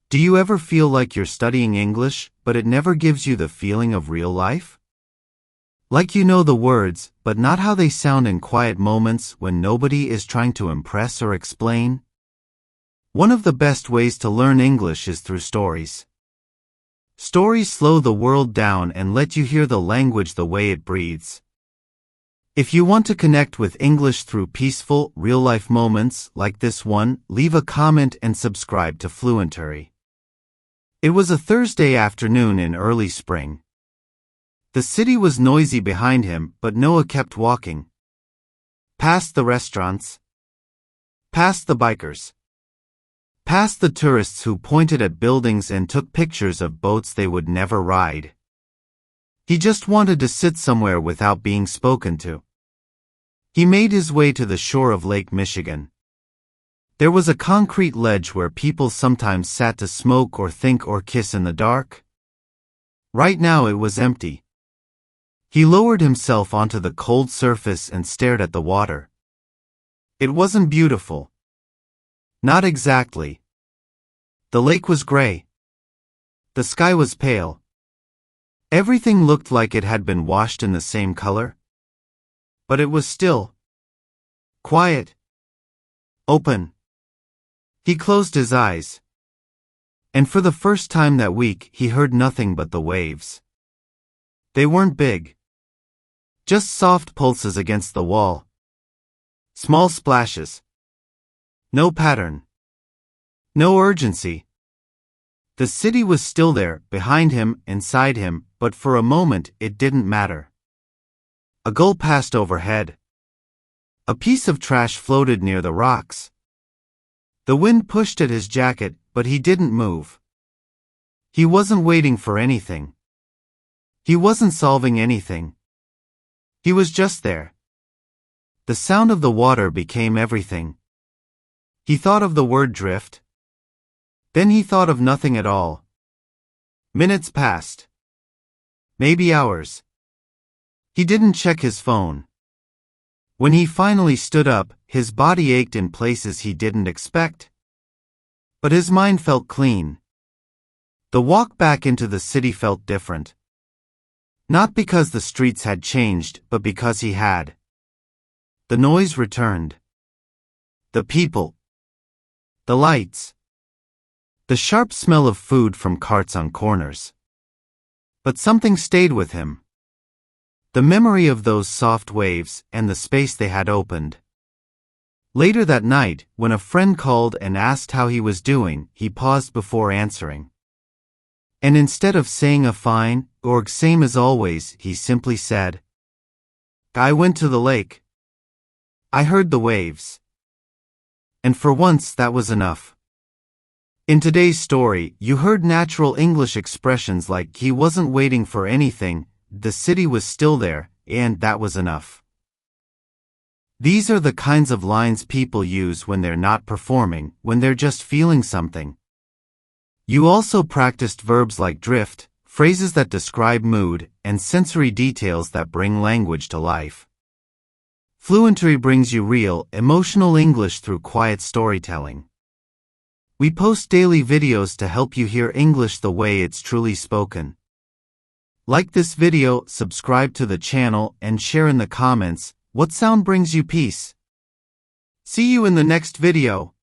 Do you ever feel like you're studying English, but it never gives you the feeling of real life? Like you know the words, but not how they sound in quiet moments when nobody is trying to impress or explain? One of the best ways to learn English is through stories. Stories slow the world down and let you hear the language the way it breathes. If you want to connect with English through peaceful, real-life moments like this one, leave a comment and subscribe to Fluentory. It was a Thursday afternoon in early spring. The city was noisy behind him, but Noah kept walking. Past the restaurants. Past the bikers. Past the tourists who pointed at buildings and took pictures of boats they would never ride. He just wanted to sit somewhere without being spoken to. He made his way to the shore of Lake Michigan. There was a concrete ledge where people sometimes sat to smoke or think or kiss in the dark. Right now it was empty. He lowered himself onto the cold surface and stared at the water. It wasn't beautiful. Not exactly. The lake was gray. The sky was pale. Everything looked like it had been washed in the same color. But it was still. Quiet. Open. He closed his eyes. And for the first time that week, he heard nothing but the waves. They weren't big. Just soft pulses against the wall. Small splashes. No pattern. No urgency. The city was still there, behind him, inside him, but for a moment it didn't matter. A gull passed overhead. A piece of trash floated near the rocks. The wind pushed at his jacket, but he didn't move. He wasn't waiting for anything. He wasn't solving anything. He was just there. The sound of the water became everything. He thought of the word drift. Then he thought of nothing at all. Minutes passed. Maybe hours. He didn't check his phone. When he finally stood up, his body ached in places he didn't expect. But his mind felt clean. The walk back into the city felt different. Not because the streets had changed, but because he had. The noise returned. The people. The lights. The sharp smell of food from carts on corners. But something stayed with him. The memory of those soft waves and the space they had opened. Later that night, when a friend called and asked how he was doing, he paused before answering. And instead of saying a fine, or same as always, he simply said, I went to the lake. I heard the waves. And for once that was enough. In today's story, you heard natural English expressions like he wasn't waiting for anything, the city was still there, and that was enough. These are the kinds of lines people use when they're not performing, when they're just feeling something. You also practiced verbs like drift, phrases that describe mood, and sensory details that bring language to life. Fluentory brings you real, emotional English through quiet storytelling. We post daily videos to help you hear English the way it's truly spoken. Like this video, subscribe to the channel, and share in the comments, what sound brings you peace? See you in the next video.